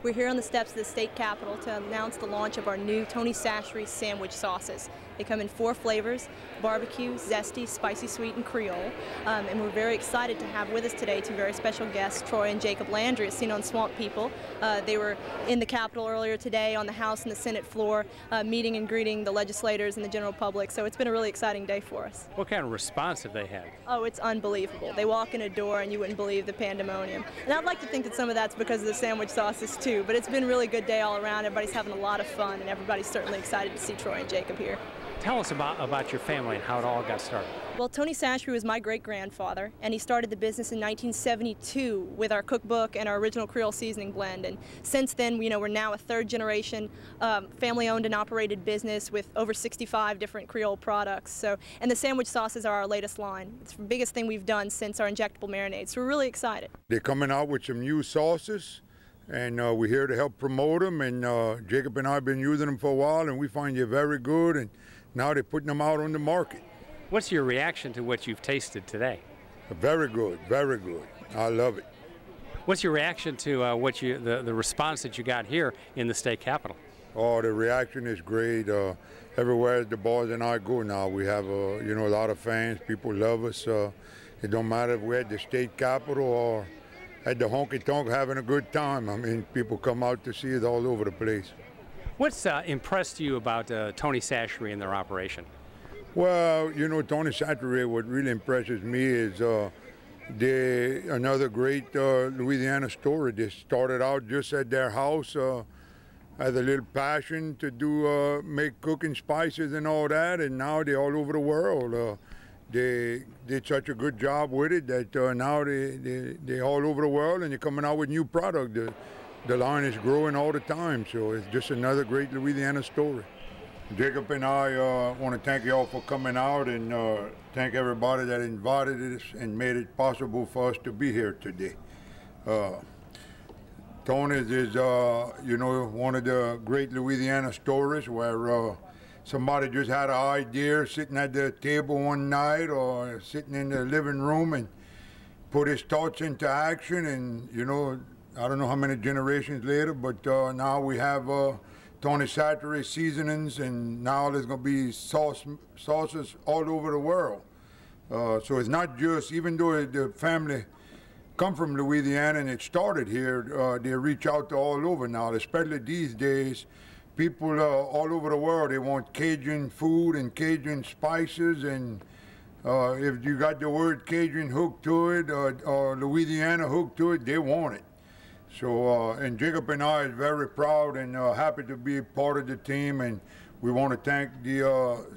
We're here on the steps of the state capitol to announce the launch of our new Tony Chachere sandwich sauces. They come in 4 flavors: barbecue, zesty, spicy sweet, and Creole. And we're very excited to have with us today 2 very special guests, Troy and Jacob Landry, as seen on Swamp People. They were in the Capitol earlier today on the House and the Senate floor, meeting and greeting the legislators and the general public. So it's been a really exciting day for us. What kind of response have they had? Oh, it's unbelievable. They walk in a door and you wouldn't believe the pandemonium. And I'd like to think that some of that's because of the sandwich sauces too, but it's been a really good day all around. Everybody's having a lot of fun and everybody's certainly excited to see Troy and Jacob here. Tell us about your family and how it all got started. Well, Tony Chachere was my great-grandfather, and he started the business in 1972 with our cookbook and our original Creole seasoning blend. And since then, we're now a 3rd-generation family-owned and operated business with over 65 different Creole products. So, and the sandwich sauces are our latest line. It's the biggest thing we've done since our injectable marinades. So we're really excited. They're coming out with some new sauces, and we're here to help promote them. And Jacob and I have been using them for a while, and we find they're very good. And now they're putting them out on the market. What's your reaction to what you've tasted today? Very good, very good. I love it. What's your reaction to the response that you got here in the state capitol? Oh, the reaction is great. Everywhere the boys and I go now, we have a lot of fans. People love us. It don't matter if we're at the state capitol or at the honky-tonk having a good time. I mean, people come out to see us all over the place. What's impressed you about Tony Chachere and their operation? Well, Tony Chachere, what really impresses me is another great Louisiana story. They started out just at their house as a little passion to make cooking spices and all that, and now they're all over the world. They did such a good job with it that now they're all over the world, and they're coming out with new product. The line is growing all the time, so it's just another great Louisiana story. Jacob and I want to thank you all for coming out, and thank everybody that invited us and made it possible for us to be here today. Tony's is, one of the great Louisiana stories where somebody just had an idea sitting at the table one night or sitting in the living room and put his thoughts into action, and, I don't know how many generations later, but now we have Tony Chachere seasonings, and now there's going to be sauces all over the world. So it's not just, even though the family come from Louisiana and it started here, they reach out to all over now, especially these days. People all over the world, they want Cajun food and Cajun spices, and if you got the word Cajun hooked to it or Louisiana hooked to it, they want it. So, and Jacob and I are very proud and happy to be part of the team, and we want to thank the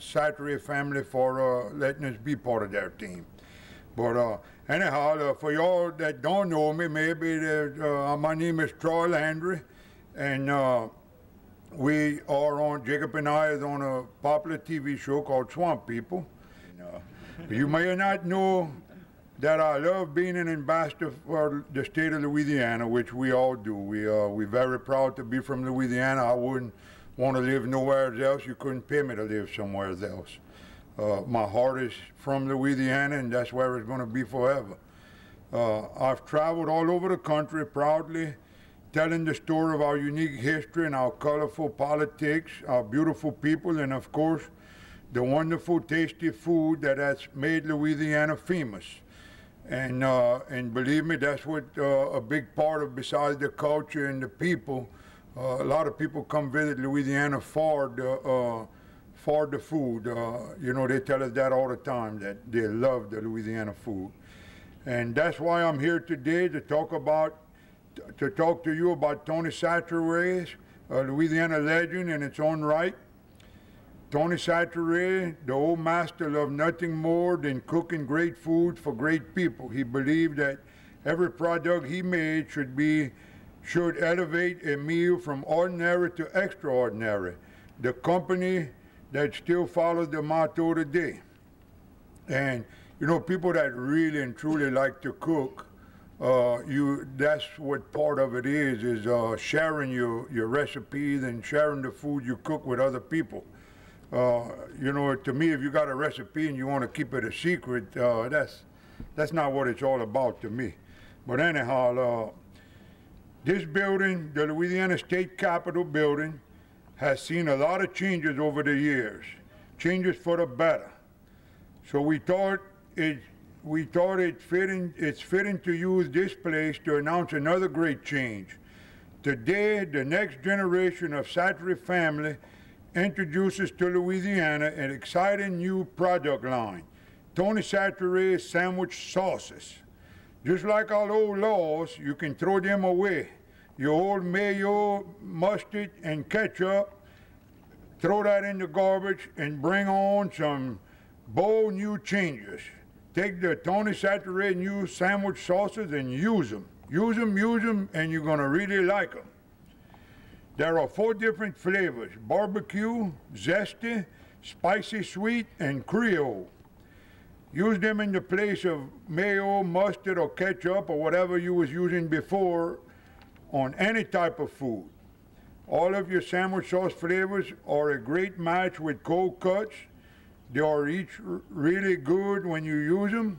Chachere family for letting us be part of their team. But anyhow, for y'all that don't know me, maybe my name is Troy Landry, and we are on, Jacob and I is on a popular TV show called Swamp People. And, you may not know that I love being an ambassador for the state of Louisiana, which we all do. We're very proud to be from Louisiana. I wouldn't want to live nowhere else. You couldn't pay me to live somewhere else. My heart is from Louisiana, and that's where it's going to be forever. I've traveled all over the country proudly, telling the story of our unique history and our colorful politics, our beautiful people, and of course, the wonderful, tasty food that has made Louisiana famous. And believe me, that's what a big part of, besides the culture and the people. A lot of people come visit Louisiana for the food. They tell us that all the time, that they love the Louisiana food. And that's why I'm here today to talk to you about Tony Chachere, a Louisiana legend in its own right. Tony Chachere, the old master, loved nothing more than cooking great food for great people. He believed that every product he made should elevate a meal from ordinary to extraordinary, the company that still follows the motto today. And, people that really and truly like to cook, that's what part of it is sharing your recipes and sharing the food you cook with other people. To me, if you got a recipe and you want to keep it a secret, that's not what it's all about to me. But anyhow, This building, the Louisiana State Capitol building, has seen a lot of changes over the years, changes for the better. So we thought it's fitting to use this place to announce another great change. Today, the next generation of Chachere family introduces to Louisiana an exciting new product line, Tony Chachere sandwich sauces. Just like our old laws, you can throw them away. Your old mayo, mustard, and ketchup, throw that in the garbage and bring on some bold new changes. Take the Tony Chachere new sandwich sauces and use them. Use them, and you're gonna really like them. There are 4 different flavors: barbecue, zesty, spicy sweet, and Creole. Use them in the place of mayo, mustard, or ketchup, or whatever you was using before on any type of food. All of your sandwich sauce flavors are a great match with cold cuts. They are each really good when you use them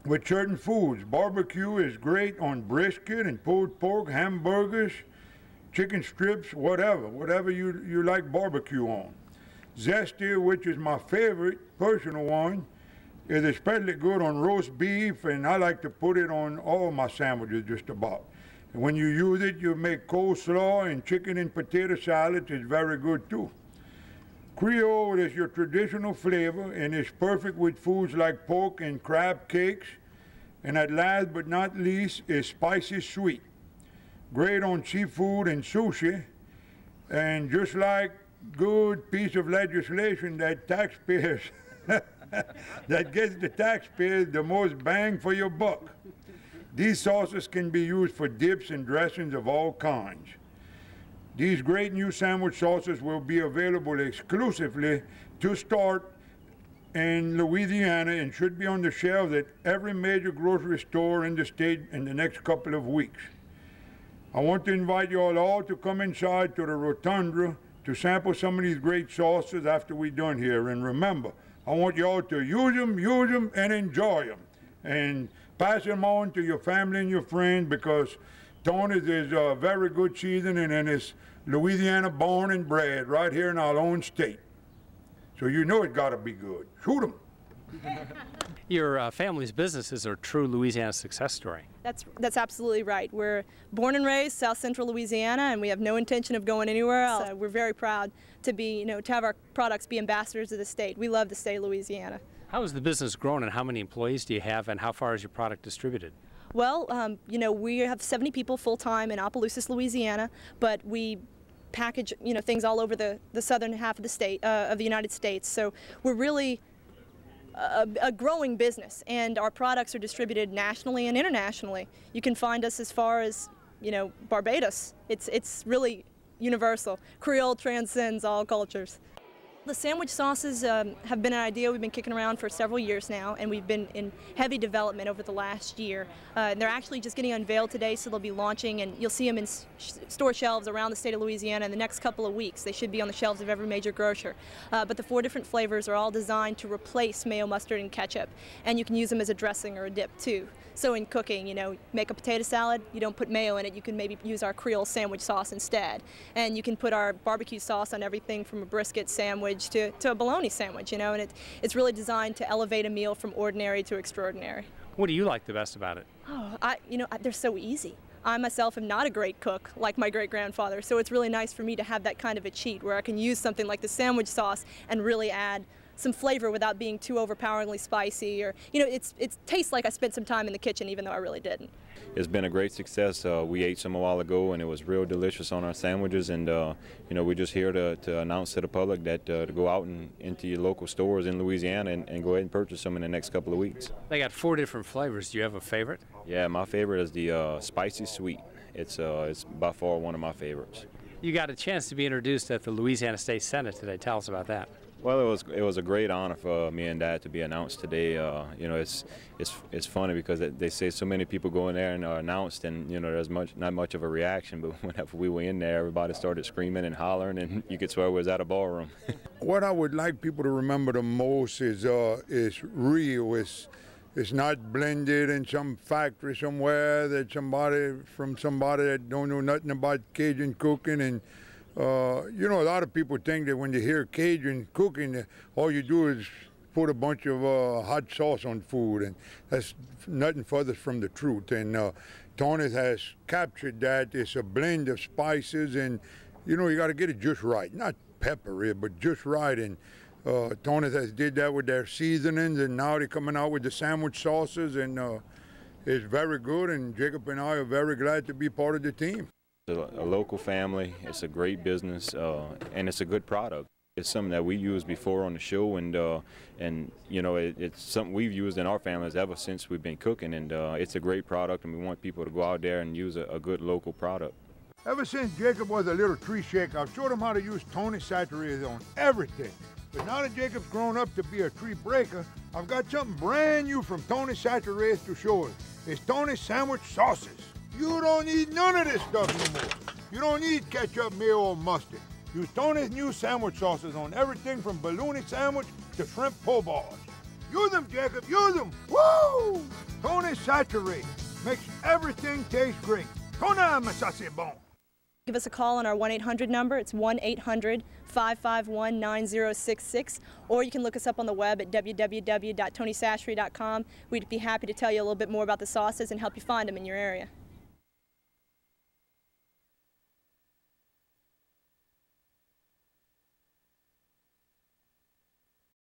with certain foods. Barbecue is great on brisket and pulled pork, hamburgers, chicken strips, whatever you like barbecue on. Zesty, which is my favorite personal one, is especially good on roast beef, and I like to put it on all my sandwiches just about. And when you use it, you make coleslaw and chicken and potato salads. It's very good too. Creole is your traditional flavor and is perfect with foods like pork and crab cakes. And at last but not least is spicy sweet. Great on seafood and sushi. And just like good piece of legislation that taxpayers that gets the taxpayers the most bang for your buck. These sauces can be used for dips and dressings of all kinds. These great new sandwich sauces will be available exclusively to start in Louisiana and should be on the shelves at every major grocery store in the state in the next couple of weeks. I want to invite you all to come inside to the Rotunda to sample some of these great sauces after we're done here. And remember, I want you all to use them, and enjoy them. And pass them on to your family and your friends, because Tony's is a very good seasoning, and it's Louisiana born and bred right here in our own state. So you know it gotta be good. Shoot 'em. Your family's business is a true Louisiana success story. That's absolutely right. We're born and raised South Central Louisiana, and we have no intention of going anywhere else. We're very proud to be, to have our products be ambassadors of the state. We love the state of Louisiana. How has the business grown, and how many employees do you have, and how far is your product distributed? Well, we have 70 people full-time in Opelousas, Louisiana, but we package, things all over the southern half of the state, of the United States. So we're really a growing business, and our products are distributed nationally and internationally. You can find us as far as, Barbados. It's really universal. Creole transcends all cultures. The sandwich sauces have been an idea we've been kicking around for several years now, and we've been in heavy development over the last year. And they're actually just getting unveiled today, so they'll be launching, and you'll see them in store shelves around the state of Louisiana in the next couple of weeks. They should be on the shelves of every major grocer. But the 4 different flavors are all designed to replace mayo, mustard, and ketchup, and you can use them as a dressing or a dip too. So in cooking, make a potato salad, you don't put mayo in it, you can maybe use our Creole sandwich sauce instead. And you can put our barbecue sauce on everything from a brisket sandwich to a bologna sandwich, and it's really designed to elevate a meal from ordinary to extraordinary. What do you like the best about it? Oh, they're so easy. I myself am not a great cook like my great-grandfather, so it's really nice for me to have that kind of a cheat where I can use something like the sandwich sauce and really add some flavor without being too overpoweringly spicy, or it tastes like I spent some time in the kitchen even though I really didn't. It's been a great success. We ate some a while ago, and it was real delicious on our sandwiches, and we're just here to announce to the public that to go out and into your local stores in Louisiana and go ahead and purchase them in the next couple of weeks. They got 4 different flavors. Do you have a favorite? Yeah, my favorite is the spicy sweet. It's by far one of my favorites. You got a chance to be introduced at the Louisiana State Senate today. Tell us about that. Well, it was a great honor for me and Dad to be announced today. It's funny because they say so many people go in there and are announced, and there's not much of a reaction. But whenever we were in there, everybody started screaming and hollering, and you could swear we was at a ballroom. What I would like people to remember the most is real. it's not blended in some factory somewhere that somebody that don't know nothing about Cajun cooking. And you know, a lot of people think that when they hear Cajun cooking, all you do is put a bunch of hot sauce on food, and that's nothing further from the truth. And Tony has captured that. It's a blend of spices, and you know, you got to get it just right, not peppery, but just right. And Tony has did that with their seasonings, and now they're coming out with the sandwich sauces, and it's very good. And Jacob and I are very glad to be part of the team. It's a local family. It's a great business, and it's a good product. It's something that we used before on the show, and you know, it's something we've used in our families ever since we've been cooking, and it's a great product, and we want people to go out there and use a good local product. Ever since Jacob was a little tree shaker, I've showed him how to use Tony Chachere on everything. But now that Jacob's grown up to be a tree breaker, I've got something brand new from Tony Chachere to show us. It's Tony sandwich sauces. You don't need none of this stuff no more. You don't need ketchup, mayo, or mustard. Use Tony's new sandwich sauces on everything from bologna sandwich to shrimp po' bars. Use them, Jacob, use them. Woo! Tony Chachere makes everything taste great. Tony Chachere bon. Give us a call on our 1-800 number. It's 1-800-551-9066. Or you can look us up on the web at www.tonysachary.com. We'd be happy to tell you a little bit more about the sauces and help you find them in your area.